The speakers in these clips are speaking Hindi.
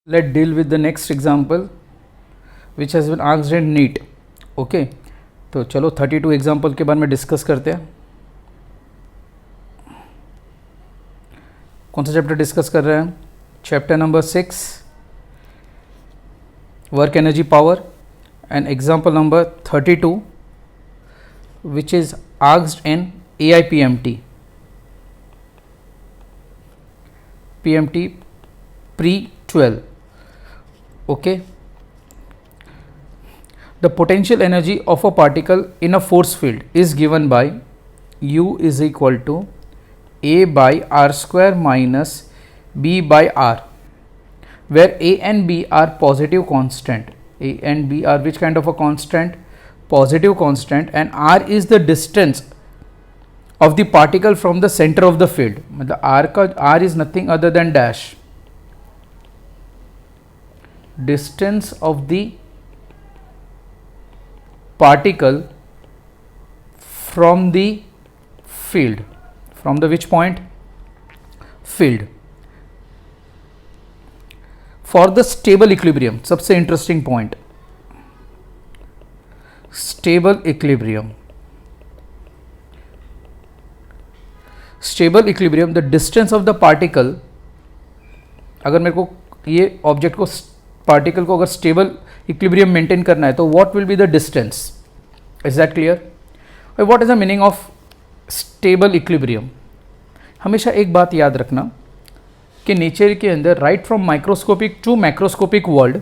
Let's deal with the next example which has been asked in NEET. Okay तो चलो 32 एग्जाम्पल के बारे में डिस्कस करते हैं. कौन सा चैप्टर डिस्कस कर रहे हैं? Chapter number 6 work energy power and example number 32 which is asked in AIPMT PMT pre-12. Okay, the potential energy of a particle in a force field is given by U is equal to A by R square minus B by R, where A and B are positive constant. A and B are which kind of a constant? Positive constant, and R is the distance of the particle from the center of the field. मतलब R is nothing other than dash, distance of the particle from the field. From the which point? Field. For the stable equilibrium, सबसे interesting point, stable equilibrium. Stable equilibrium, the distance of the particle, अगर मेरे को ये ऑब्जेक्ट को पार्टिकल को अगर स्टेबल इक्विलिब्रियम मेंटेन करना है तो what will be the distance? Is that clear? What is the meaning of stable equilibrium? हमेशा एक बात याद रखना कि नेचर के अंदर right from microscopic to macroscopic world,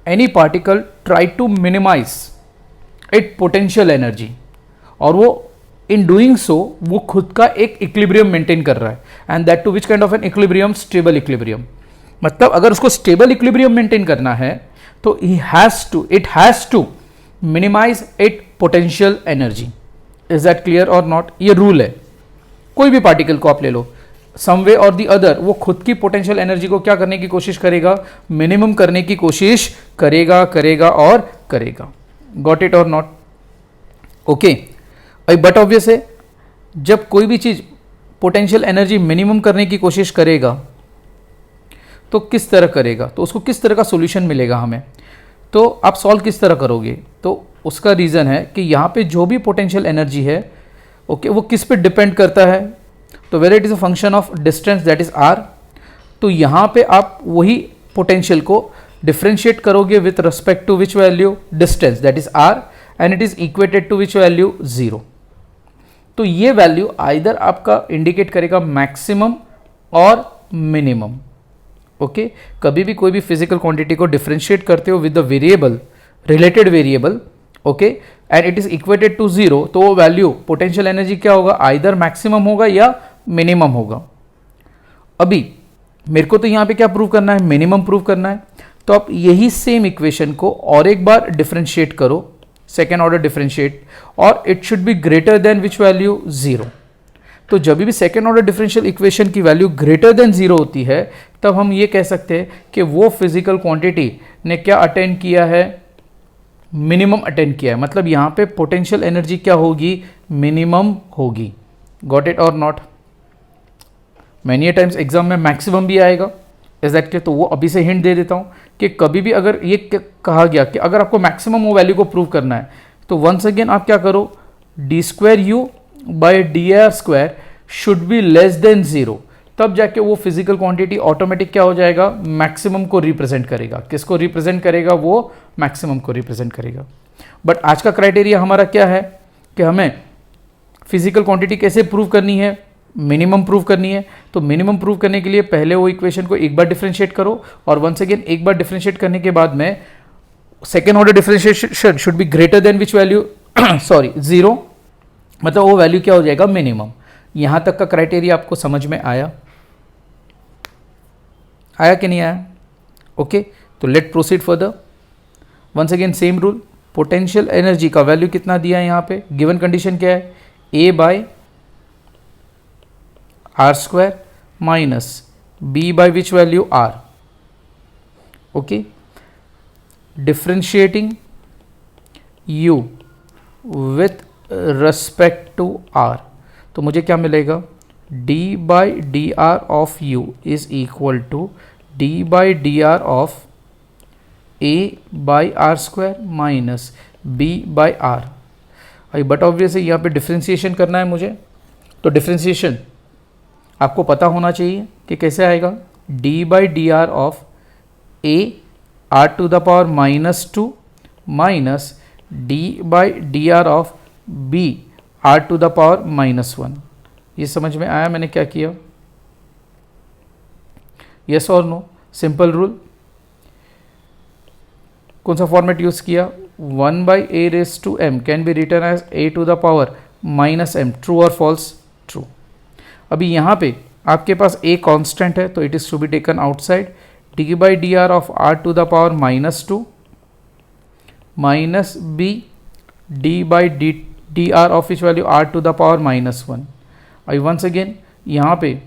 any particle try to minimize it potential energy, और वो इन डूइंग सो वो खुद का एक इक्विलिब्रियम मेंटेन कर रहा है, and that to which kind of an equilibrium? Stable equilibrium. मतलब अगर उसको स्टेबल इक्विलिब्रियम मेंटेन करना है तो it has to minimize it potential energy. Is that clear और नॉट? ये रूल है. कोई भी पार्टिकल को आप ले लो, सम वे और दी अदर वो खुद की पोटेंशियल एनर्जी को क्या करने की कोशिश करेगा? मिनिमम करने की कोशिश करेगा. गॉट इट और नॉट? ओके. बट ऑब्वियस है, जब कोई भी चीज पोटेंशियल एनर्जी मिनिमम करने की कोशिश करेगा तो किस तरह करेगा, तो उसको किस तरह का सॉल्यूशन मिलेगा हमें, तो आप सॉल्व किस तरह करोगे? तो उसका रीज़न है कि यहाँ पे जो भी पोटेंशियल एनर्जी है, ओके, वो किस पे डिपेंड करता है? तो whether it is a function of distance, that is R. तो यहाँ पे आप वही पोटेंशियल को डिफ्रेंशिएट करोगे with respect to which value? Distance, that is R, and it is equated to which value? 0. तो ये वैल्यू आइदर आपका इंडिकेट करेगा मैक्सिमम और मिनिमम. ओके, कभी भी कोई भी फिजिकल क्वांटिटी को डिफ्रेंशिएट करते हो with the variable, related variable, okay, and it is equated to 0, तो वो वैल्यू पोटेंशियल एनर्जी क्या होगा? आइदर मैक्सिमम होगा या मिनिमम होगा. अभी मेरे को तो यहाँ पे क्या प्रूव करना है? मिनिमम प्रूव करना है. तो आप यही सेम इक्वेशन को और एक बार डिफरेंशिएट करो, सेकेंड ऑर्डर डिफरेंशिएट, और it should be greater than which value? 0. तो जब भी सेकेंड ऑर्डर डिफरेंशियल इक्वेशन की वैल्यू ग्रेटर देन 0 होती है, तब हम ये कह सकते हैं कि वो फिजिकल क्वांटिटी ने क्या अटेन किया है? मिनिमम अटेन किया है. मतलब यहाँ पे पोटेंशियल एनर्जी क्या होगी? मिनिमम होगी. गॉट इट और नॉट? मैनी टाइम्स एग्जाम में मैक्सिमम भी आएगा. इज दैट के? तो वो अभी से हिंट दे देता हूँ कि कभी भी अगर ये कहा गया कि अगर आपको मैक्सिमम वो वैल्यू को प्रूव करना है, तो वंस अगेन आप क्या करो? d² by dr² should be less than 0. तब जाके वो फिजिकल क्वांटिटी ऑटोमेटिक क्या हो जाएगा? मैक्सिमम को रिप्रेजेंट करेगा. किसको रिप्रेजेंट करेगा? वो मैक्सिमम को रिप्रेजेंट करेगा. बट आज का क्राइटेरिया हमारा क्या है कि हमें फिजिकल क्वांटिटी कैसे प्रूव करनी है? मिनिमम प्रूव करनी है. तो मिनिमम प्रूव करने के लिए पहले वो इक्वेशन को एक बार डिफरेंशिएट करो, और वंस अगेन एक बार डिफरेंशिएट करने के बाद में second order differentiation should be greater than which value? Sorry, 0. मतलब वो वैल्यू क्या हो जाएगा? मिनिमम. यहां तक का क्राइटेरिया आपको समझ में आया कि नहीं आया? ओके, तो let proceed further. Once again same rule. Potential energy का वैल्यू कितना दिया है यहाँ पे? गिवन कंडीशन क्या है? A by R² minus B by which value? R. Okay, differentiating U with respect to R, तो मुझे क्या मिलेगा? d by dr of u is equal to D by D R of A by R square minus B by R. But obviously यहाँ पे डिफ्रेंसिएशन करना है मुझे, तो डिफ्रेंसिएशन आपको पता होना चाहिए कि कैसे आएगा। D by D R of A R to the power -2 minus D by D R of B R to the power -1। ये समझ में आया मैंने क्या किया? यस और नो? Simple rule. कौन सा फॉर्मेट यूज किया? 1 by A raise to M can be written as A to the power -m। True और फॉल्स? ट्रू। अभी यहाँ पे आपके पास ए कांस्टेंट है तो it is to be taken outside. D by D R of R to the power -2 minus B D by D R of which value R to the power -1। I once again यहाँ पे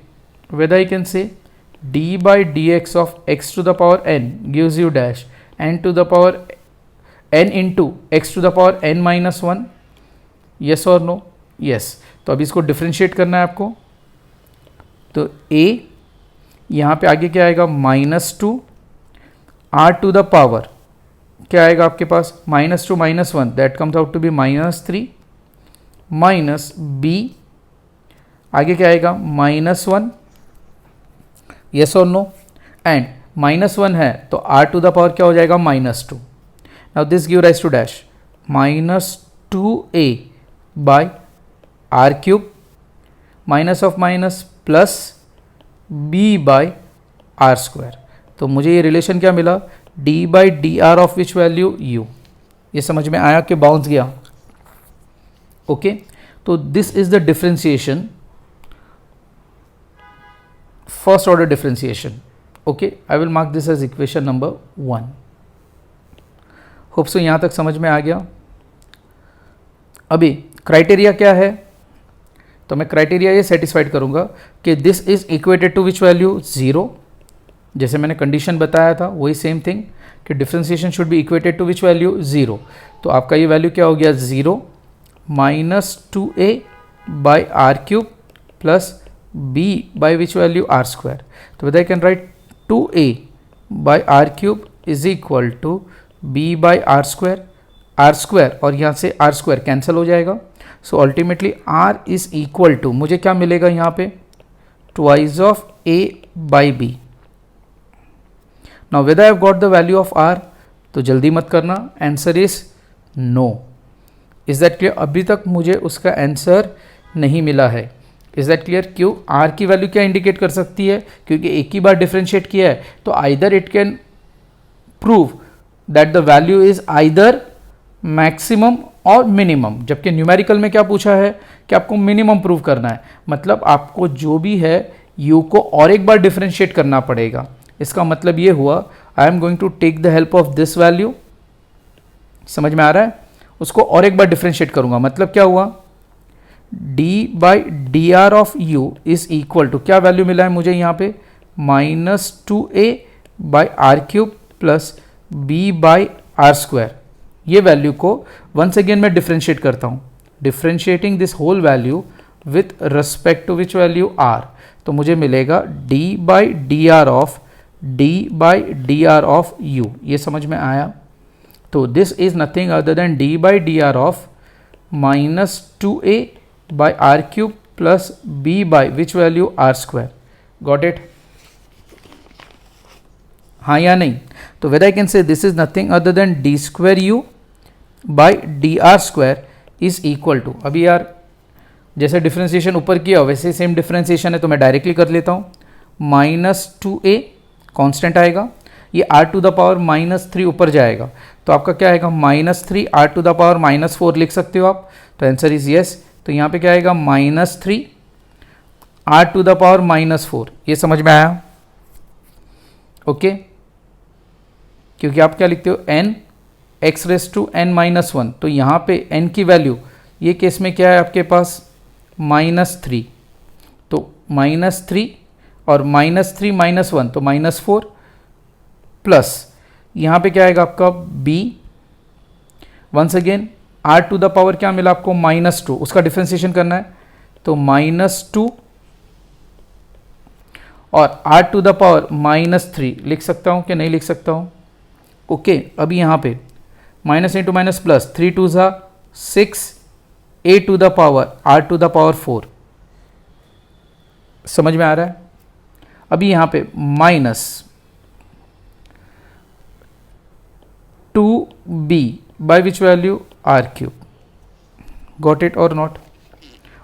whether I can say d by dx of x to the power n gives you dash n to the power n into x to the power n minus 1। yes or no? yes। तो अभी इसको डिफ्रेंशिएट करना है आपको। तो a यहाँ पे आगे क्या आएगा? -2 r टू द पावर क्या आएगा आपके पास? -2 -1 that comes out to be -3 minus b आगे क्या आएगा? -1। यस और नो? एंड -1 है तो r टू द पावर क्या हो जाएगा? -2। Now this give rise to dash -2a by R cube minus of minus plus b by R square. तो मुझे ये रिलेशन क्या मिला? d by D R of which value? u। ये समझ में आया कि बाउंस गया? ओके तो this is the differentiation, first order differentiation। okay I will mark this as equation number 1। Hope so यहाँ तक समझ में आ गया। अभी क्राइटेरिया क्या है? तो मैं क्राइटेरिया ये सेटिस्फाइड करूँगा कि this is equated to which value? 0। जैसे मैंने कंडीशन बताया था वही सेम थिंग कि differentiation should be equated to which value? 0। तो आपका ये वैल्यू क्या हो गया? 0 -2a by R cube plus b by which value? r square। तो whether I can write 2a by r cube is equal to b by r square और यहाँ से r square कैंसिल हो जाएगा। So ultimately r is equal to मुझे क्या मिलेगा यहाँ पे? twice of a by b। now whether I have got the value of r, तो जल्दी मत करना, answer is no. Is that clear? अभी तक मुझे उसका आंसर नहीं मिला है। Is that clear? क्यों? आर की वैल्यू क्या इंडिकेट कर सकती है? क्योंकि एक ही बार डिफ्रेंशिएट किया है तो either it can prove that the value is either maximum और मिनिमम, जबकि न्यूमेरिकल में क्या पूछा है कि आपको मिनिमम प्रूव करना है। मतलब आपको जो भी है u को और एक बार डिफ्रेंशिएट करना पड़ेगा। इसका मतलब ये हुआ I am going to take the help of this value. समझ में आ रहा है? उसको और एक बार डिफ्रेंशिएट करूंगा। मतलब क्या हुआ? d by D R of u is equal to क्या वैल्यू मिला है मुझे यहाँ पे? -2a by R cube plus b by R square. ये वैल्यू को वंस अगेन मैं डिफ्रेंशिएट करता हूँ, differentiating this whole value with respect to which value r। तो मुझे मिलेगा d by D R of u। ये समझ में आया? तो this is nothing other than d by D R of -2a by r cube plus b by which value? r square। got it? हाँ या नहीं? तो whether I can say this is nothing other than d square u by dr square is equal to, अभी यार जैसे डिफ्रेंसिएशन ऊपर किया वैसे सेम डिफ्रेंसिएशन है तो मैं डायरेक्टली कर लेता हूँ। -2a कांस्टेंट आएगा, ये r टू द पावर -3 ऊपर जाएगा तो आपका क्या आएगा? -3 r टू द पावर -4 लिख सकते हो आप। तो आंसर इज यस। तो यहाँ पे क्या आएगा? -3 r टू द पावर -4। ये समझ में आया? ओके क्योंकि आप क्या लिखते हो? n x raise to n -1। तो यहाँ पे n की वैल्यू ये केस में क्या है आपके पास? -3। तो -3 और -3 -1 तो -4 प्लस यहाँ पे क्या आएगा आपका? b। Once again r to the power क्या मिला आपको? -2। उसका डिफ्रेंसिएशन करना है तो -2 और r टू द पावर -3 लिख सकता हूँ कि नहीं लिख सकता हूँ? ओके, अभी यहाँ पे माइनस इंटू माइनस प्लस, 3 2 ज़ा 6, a to the power r to the power 4, समझ में आ रहा है? अभी यहाँ पे minus 2b by which value r cube, got it और नॉट?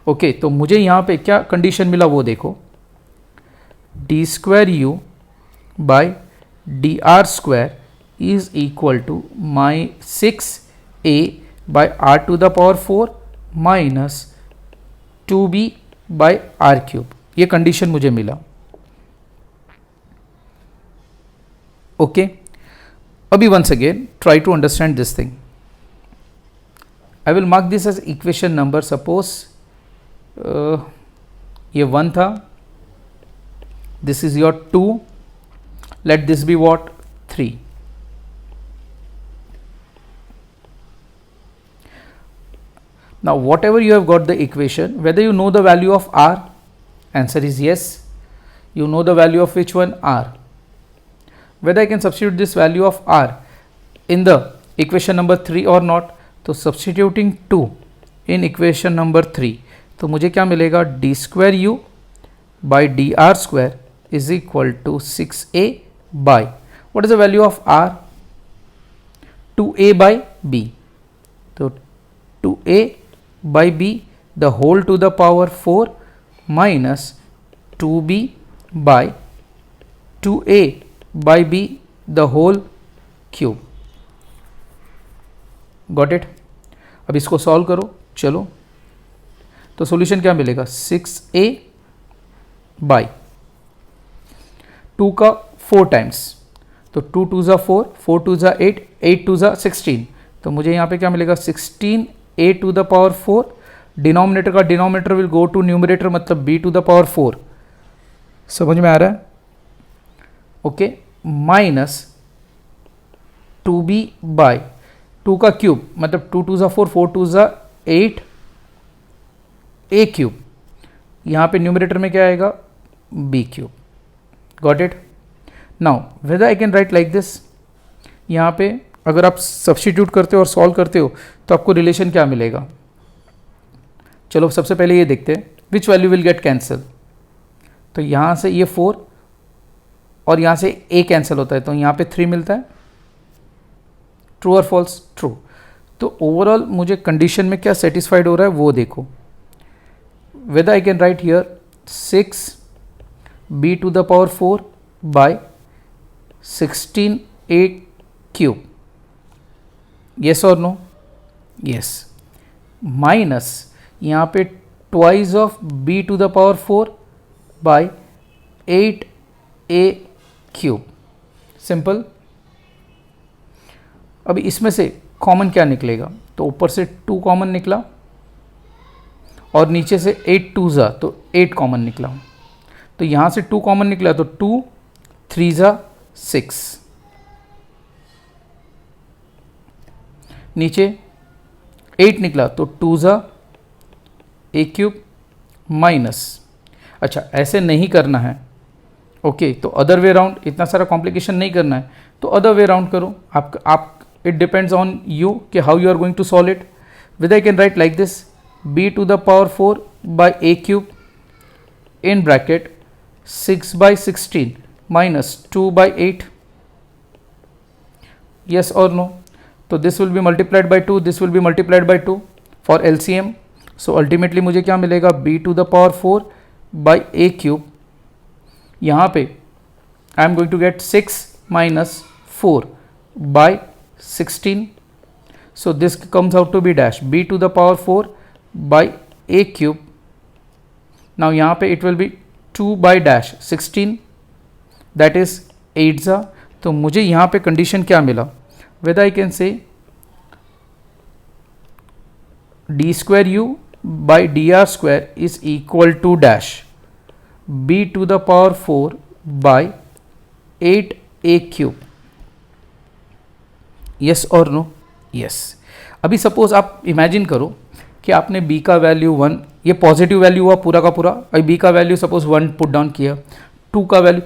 ओके, तो मुझे यहाँ पे क्या कंडीशन मिला वो देखो, D square U by D R square is equal to 6a by r to the power 4 minus 2b by r cube, ये कंडीशन मुझे मिला। ओके, अभी once again try to understand this thing. I will mark this as equation number. Suppose ये 1 था, this is your 2, let this be what, 3. Now whatever you have got the equation, whether you know the value of r, answer is yes. You know the value of which one? R. Whether I can substitute this value of r in the equation number 3 or not? तो substituting 2 in equation number 3, तो मुझे क्या मिलेगा, D square U by D R square is equal to 6a by what is the value of r, 2a by b, तो 2a by b the whole to the power 4 minus 2b by 2a by b the whole cube, got it? अब इसको सॉल्व करो, चलो, तो सॉल्यूशन क्या मिलेगा, 6a बाई 2 का 4 टाइम्स, तो 2 2 ज़ा 4, 4 2 ज़ा 8, 8 2 ज़ा 16, तो मुझे यहाँ पे क्या मिलेगा, 16a to the power 4, denominator का denominator will go to numerator, मतलब b टू द पावर 4, समझ में आ रहा है? ओके, माइनस 2b बाई 2 का क्यूब, मतलब 2 2 ज़ा 4, 4 2 ज़ा 8, a क्यूब, यहाँ पे न्यूमरेटर में क्या आएगा, b cube, got it? Now whether I can write like this, यहाँ पे अगर आप सब्स्टिट्यूट करते हो और सॉल्व करते हो तो आपको रिलेशन क्या मिलेगा? चलो सबसे पहले ये देखते हैं, which value will get cancel, तो यहाँ से ये 4 और यहाँ से a कैंसिल होता है, तो यहाँ पे 3 मिलता है, ट्रू और फॉल्स? ट्रू। तो ओवरऑल मुझे कंडीशन में क्या सेटिस्फाइड हो रहा है वो देखो, whether I can write here 6b to the power 4 by 16a cube, yes और नो? यस, माइनस यहाँ पे twice of b to the power 4 by 8a cube, simple. अभी इसमें से कॉमन क्या निकलेगा, तो ऊपर से 2 कॉमन निकला और नीचे से 8 2 ज़ा, तो 8 कॉमन निकला, तो यहाँ से 2 कॉमन निकला, तो 2 3 ज़ा 6, नीचे 8 निकला, तो 2 ज़ा a क्यूब माइनस, अच्छा ऐसे नहीं करना है, ओके, तो अदर वे राउंड, इतना सारा कॉम्प्लिकेशन नहीं करना है, तो अदर वे राउंड करो आप इट डिपेंड्स ऑन यू कि how you are going to solve it. With I can write like this, b to the power 4 by a cube in bracket 6 by 16 minus 2 by 8, yes or no? तो this will be multiplied by 2, this will be multiplied by 2 for LCM, so ultimately मुझे क्या मिलेगा, b to the power 4 by a cube, यहाँ पे I am going to get 6 minus 4 by 16, so this comes out to be dash b to the power 4 by a cube, now यहाँ पे it will be 2 by dash 16, that is 8 ज़ा, तो मुझे यहाँ पे कंडीशन क्या मिला, whether I can say d square u by dr square is equal to dash b to the power 4 by 8a cube, yes or no? yes। अभी सपोज आप इमेजिन करो कि आपने b का वैल्यू 1, ये पॉजिटिव वैल्यू हुआ पूरा का पूरा, अभी b का वैल्यू सपोज 1 पुट डाउन किया, टू का वैल्यू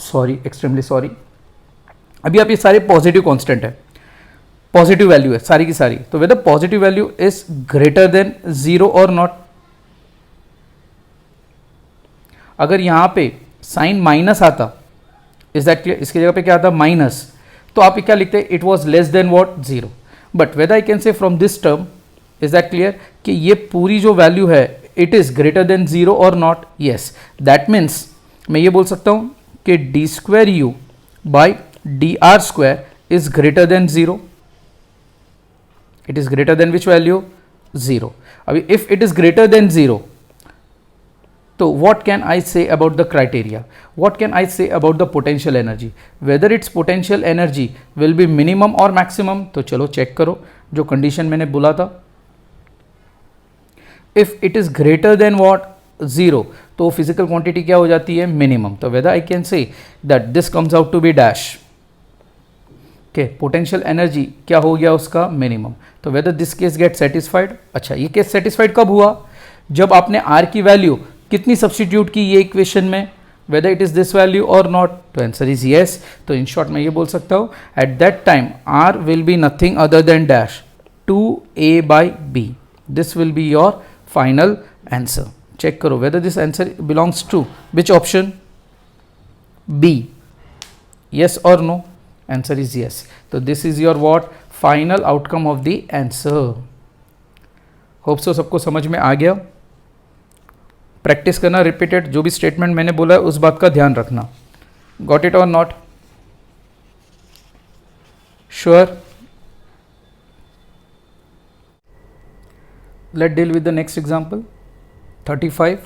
सॉरी, एक्सट्रीमली सॉरी, अभी आप ये सारे पॉजिटिव कांस्टेंट है, पॉजिटिव वैल्यू है सारी की सारी, तो whether positive value is greater than 0 और नॉट। अगर यहां पे साइन माइनस आता, इज दैट क्लियर, इसकी जगह पे क्या आता माइनस, तो आप क्या लिखते हैं, it was less than what 0। But whether I can से from this term, is that clear, कि ये पूरी जो वैल्यू है इट इज ग्रेटर देन 0 और नॉट, यस, दैट मीन्स मैं ये बोल सकता हूं कि D square U by D R square is greater than 0, it is greater than which value 0। अभी if it is greater than 0, तो what can I say about the criteria, what can I say about the potential energy, whether its potential energy will be minimum or maximum। तो चलो चेक करो जो कंडीशन मैंने बोला था, if it is greater than what 0, तो फिजिकल क्वांटिटी क्या हो जाती है मिनिमम, तो whether I can say that this comes out to be dash, okay, potential energy क्या हो गया उसका मिनिमम, तो whether this case gate satisfied. अच्छा, ये केस सेटिस्फाइड कब हुआ, जब आपने आर की वैल्यू कितनी सब्स्टिट्यूट की ये इक्वेशन में, whether it is this value और नॉट, तो आंसर इज यस। तो इन शॉर्ट मैं ये बोल सकता हूँ at that time are will be nothing other than dash 2a/b, this will be your final answer. Check करो whether this answer belongs to which option, B, yes or no, answer is yes। तो this is your what final outcome of the answer। Hope so सबको समझ में आ गया। प्रैक्टिस करना रिपीटेड, जो भी स्टेटमेंट मैंने बोला है उस बात का ध्यान रखना। गॉट इट और not, sure. Let deal with the next example 35।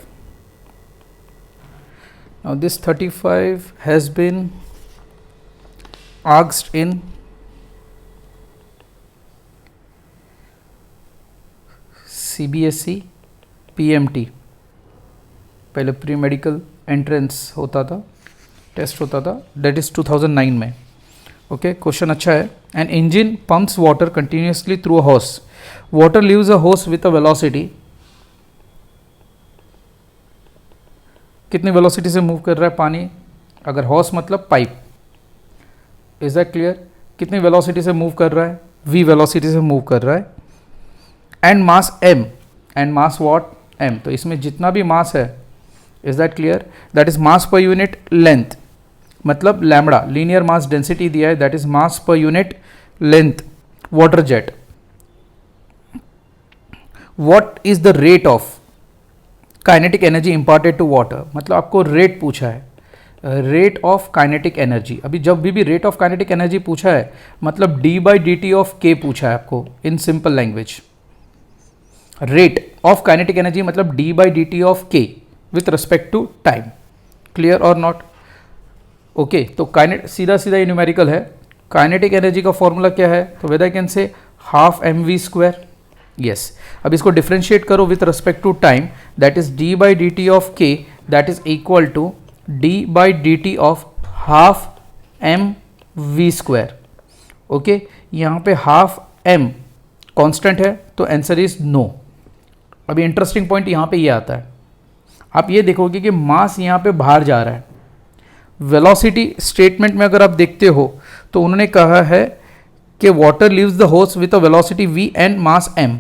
now this 35 has been asked in CBSE PMT, पहले प्री मेडिकल एंट्रेंस होता था, टेस्ट होता था, दैट इज 2009 में। ओके, क्वेश्चन अच्छा है। An engine pumps water continuously through a hose, water leaves a hose with a velocity, कितनी वेलोसिटी से मूव कर रहा है पानी, अगर हॉर्स मतलब पाइप, इज दैट क्लियर, कितनी वेलोसिटी से मूव कर रहा है, v वेलोसिटी से मूव कर रहा है, and mass m, and mass what m, तो इसमें जितना भी मास है, is that clear, that is mass per unit length, मतलब लैम्बडा लीनियर मास डेंसिटी दिया है, that is mass per unit length water jet. What is the rate of kinetic energy imparted to water, मतलब आपको रेट पूछा है, रेट ऑफ काइनेटिक एनर्जी। अभी जब भी रेट ऑफ काइनेटिक एनर्जी पूछा है मतलब d/dt ऑफ k पूछा है आपको in simple language. Rate of kinetic energy मतलब d/dt of k with respect to time, clear और नॉट। ओके, तो सीधा सीधा ये न्यूमेरिकल है। काइनेटिक एनर्जी का फॉर्मूला क्या है, तो whether I can say half mv², yes. अब इसको डिफ्रेंशिएट करो with respect to time, that is d/dt of k, that is equal to d/dt ऑफ हाफ mv²। ओके, यहाँ पे हाफ m कांस्टेंट है, तो आंसर इज नो। अभी इंटरेस्टिंग पॉइंट यहाँ पे ये आता है, आप ये देखोगे कि मास यहाँ पे बाहर जा रहा है। वेलोसिटी स्टेटमेंट में अगर आप देखते हो तो उन्होंने कहा है कि water leaves the horse with a velocity v and mass m।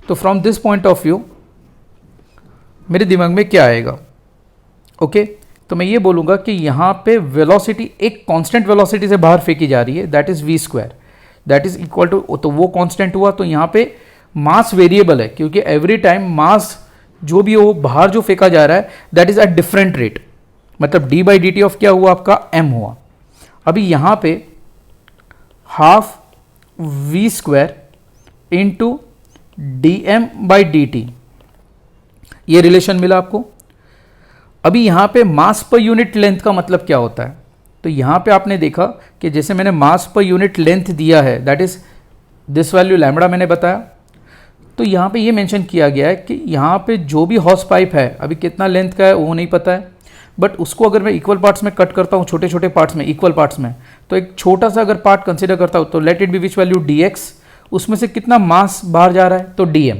तो from this point of view मेरे दिमाग में क्या आएगा, ओके, तो मैं ये बोलूँगा कि यहाँ पे वेलोसिटी एक कांस्टेंट वेलोसिटी से बाहर फेंकी जा रही है, that is v², that is equal to, तो वो कांस्टेंट हुआ, तो यहाँ पे मास वेरिएबल है, क्योंकि एवरी टाइम मास जो भी हो बाहर जो फेंका जा रहा है that is at different rate, मतलब d/dt ऑफ क्या हुआ आपका m हुआ। अभी यहाँ पे हाफ v² इंटू dm/dt, ये रिलेशन मिला आपको। अभी यहाँ पे मास पर यूनिट लेंथ का मतलब क्या होता है, तो यहाँ पे आपने देखा कि जैसे मैंने मास पर यूनिट लेंथ दिया है, that is this value lambda मैंने बताया, तो यहाँ पे ये मेंशन किया गया है कि यहाँ पे जो भी हॉर्स पाइप है अभी कितना लेंथ का है वो नहीं पता है, बट उसको अगर मैं इक्वल पार्ट्स में कट करता हूँ, छोटे छोटे पार्ट्स में, इक्वल पार्ट्स में, तो एक छोटा सा अगर पार्ट कंसिडर करता हूँ, तो let it be which value dx, उसमें से कितना मास बाहर जा रहा है, तो dm।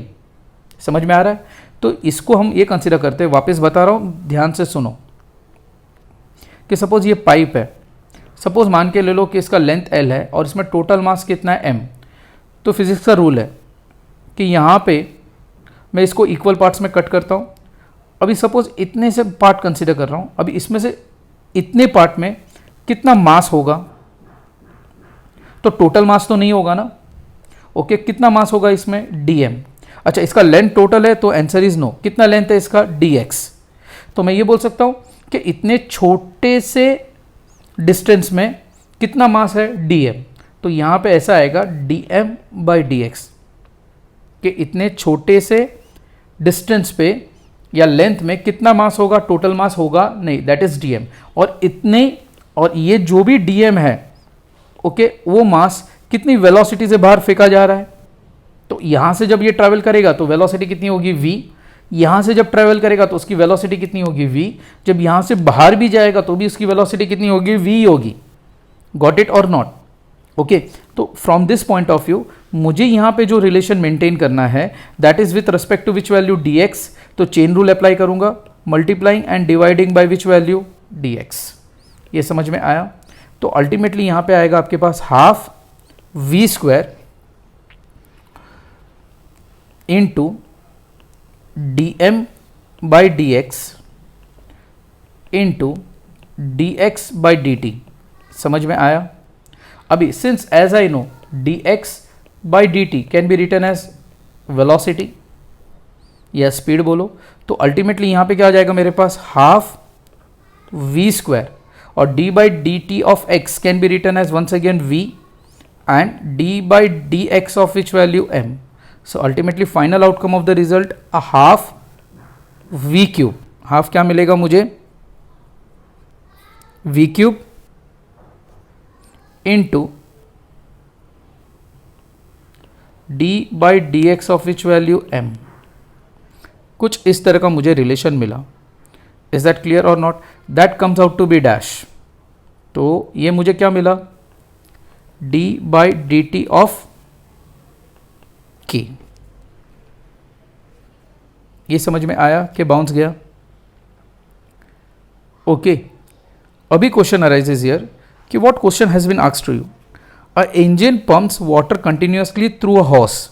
समझ में आ रहा है, तो इसको हम ये कंसिडर करते हैं, वापस बता रहा हूँ, ध्यान से सुनो, कि सपोज ये पाइप है, सपोज मान के ले लो कि इसका लेंथ L है और इसमें टोटल मास कितना है M। तो फिजिक्स का रूल है कि यहाँ पे मैं इसको इक्वल पार्ट्स में कट करता हूँ। अभी सपोज इतने से पार्ट कंसिडर कर रहा हूँ, अभी इसमें से इतने पार्ट में कितना मास होगा, तो टोटल मास तो नहीं होगा ना। ओके, कितना मास होगा इसमें, dm। अच्छा, इसका लेंथ टोटल है तो आंसर इज नो। कितना लेंथ है इसका, dx। तो मैं ये बोल सकता हूँ कि इतने छोटे से डिस्टेंस में कितना मास है, dm। तो यहाँ पे ऐसा आएगा dm/dx, कि इतने छोटे से डिस्टेंस पे या लेंथ में कितना मास होगा, टोटल मास होगा नहीं, दैट इज dm। और इतने, और ये जो भी dm है, ओके, वो मास कितनी वेलोसिटी से बाहर फेंका जा रहा है। तो यहां से जब ये ट्रैवल करेगा तो वेलोसिटी कितनी होगी, v। यहां से जब ट्रैवल करेगा तो उसकी वेलोसिटी कितनी होगी, v। जब यहां से बाहर भी जाएगा तो भी उसकी वेलोसिटी कितनी होगी, v होगी। गॉट इट और नॉट? ओके, तो from this point of view मुझे यहां पे जो रिलेशन मेंटेन करना है, that is with respect to which value, dx। तो चेन रूल अप्लाई करूंगा, multiplying and dividing by which value, dx। ये समझ में आया? तो अल्टीमेटली यहां पे आएगा आपके पास half v² into dm/dx into dx/dt। समझ में आया? अभी since as I know dx/dt can be written as velocity या स्पीड बोलो, तो अल्टीमेटली यहां पे क्या आ जाएगा मेरे पास, हाफ v², और d/dt of x can be written as once again v and d/dx of which value m. So ultimately final outcome of the result a half v³। Half क्या मिलेगा मुझे, v³ into d/dx of which value m। कुछ इस तरह का मुझे रिलेशन मिला। इज दैट क्लियर और not? That comes out to be dash. तो ये मुझे क्या मिला, d/dt ऑफ k। ये समझ में आया कि बाउंस गया? ओके, अभी क्वेश्चन अराइजेज हियर कि what question has been asked to you. A engine pumps water continuously through a hose,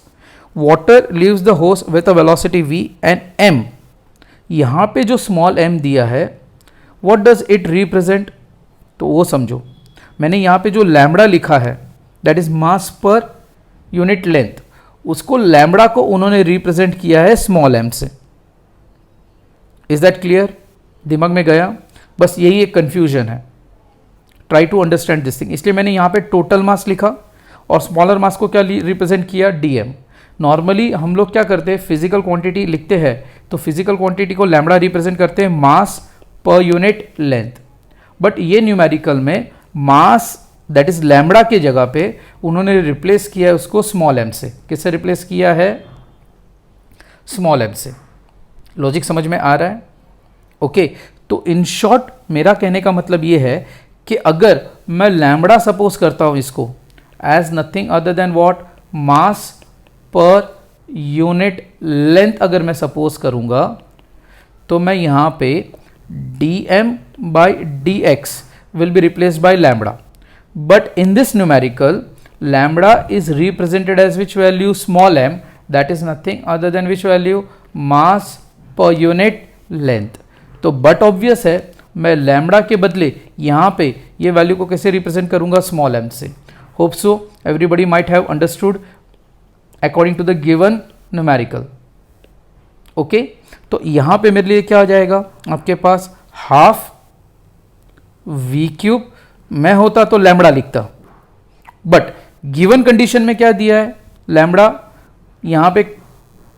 water leaves the hose with a velocity v and m। यहां पे जो स्मॉल m दिया है, व्हाट डज इट रिप्रेजेंट, तो वो समझो। मैंने यहाँ पे जो लैम्बडा लिखा है, that is mass per unit length, उसको लैम्बडा को उन्होंने रिप्रेजेंट किया है स्मॉल m से। Is that clear? दिमाग में गया? बस यही एक कंफ्यूजन है। Try to understand this thing. इसलिए मैंने यहाँ पे टोटल मास लिखा और स्मॉलर मास को क्या रिप्रेजेंट किया, dm। नॉर्मली हम लोग क्या करते हैं, फिजिकल क्वांटिटी लिखते हैं तो फिजिकल क्वांटिटी को लैम्बडा रिप्रेजेंट करते हैं मास पर यूनिट लेंथ। बट ये न्यूमेरिकल में मास दैट इज लैम्बडा के जगह पे उन्होंने रिप्लेस किया है उसको स्मॉल m से। किससे रिप्लेस किया है, स्मॉल m से। लॉजिक समझ में आ रहा है? ओके, तो इन शॉर्ट मेरा कहने का मतलब ये है कि अगर मैं लैम्बडा सपोज करता हूं इसको as nothing other than what, mass per unit length अगर मैं सपोज करूंगा, तो मैं यहां पे dm/dx will be replaced by lambda. But in this numerical, lambda is represented as which value, small m, that is nothing other than which value, mass per unit length. तो but obvious है, मैं lambda के बदले यहाँ पे ये वैल्यू को कैसे रिप्रेजेंट करूँगा, small m से। Hope so everybody might have understood according to the given numerical. Okay, तो यहाँ पे मेरे लिए क्या आ जाएगा आपके पास, हाफ v³। मैं होता तो लैम्बडा लिखता, बट गिवन कंडीशन में क्या दिया है, लैम्बडा यहाँ पे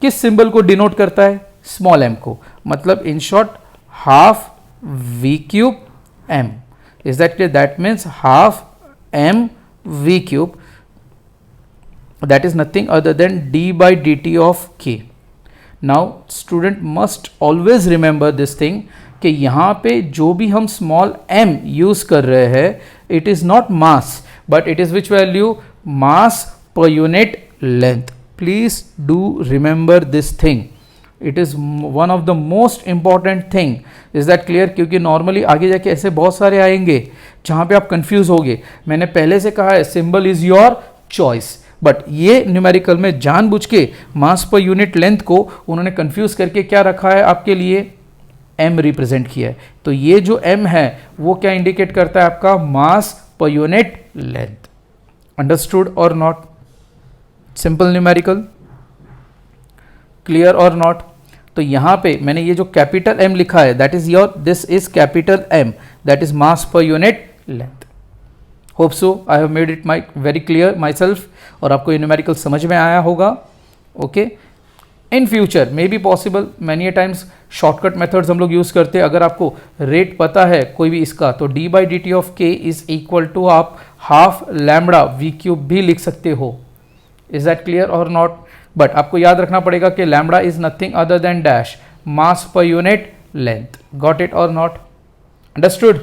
किस सिंबल को डिनोट करता है, स्मॉल m को। मतलब in short half v³ m। Is that clear? That means half m v³, that is nothing other than d/dt of k. Now student must always remember this thing कि यहाँ पे जो भी हम small m यूज कर रहे हैं, it is not mass but it is which value, mass per unit length. Please do remember this thing. It is one of the most important thing. Is that clear? क्योंकि नॉर्मली आगे जाके ऐसे बहुत सारे आएंगे जहाँ पे आप कंफ्यूज होगे. मैंने पहले से कहा है symbol is your choice, but ये न्यूमेरिकल में जानबूझ के मास पर यूनिट लेंथ को उन्होंने कंफ्यूज करके क्या रखा है आपके लिए, m रिप्रेजेंट किया है. तो ये जो m है वो क्या इंडिकेट करता है, आपका मास पर यूनिट लेंथ. अंडरस्टूड और नॉट? सिंपल न्यूमेरिकल, क्लियर और नॉट? तो यहां पे मैंने ये जो कैपिटल M लिखा है that is your, this is capital M, that is mass per unit length. Hope so I have made it my very clear my self, और आपको ये न्यूमेरिकल समझ में आया होगा. Okay, in future may be possible many times shortcut methods हम लोग यूज़ करते हैं. अगर आपको रेट पता है कोई भी इसका, तो d by D T of के इज इक्वल टू आप हाफ लैम्बडा वी क्यूब भी लिख सकते हो. इज दैट क्लियर और नॉट? बट आपको याद रखना पड़ेगा कि lambda is nothing other than dash mass per unit length. Got it और नॉट? अंडरस्टूड?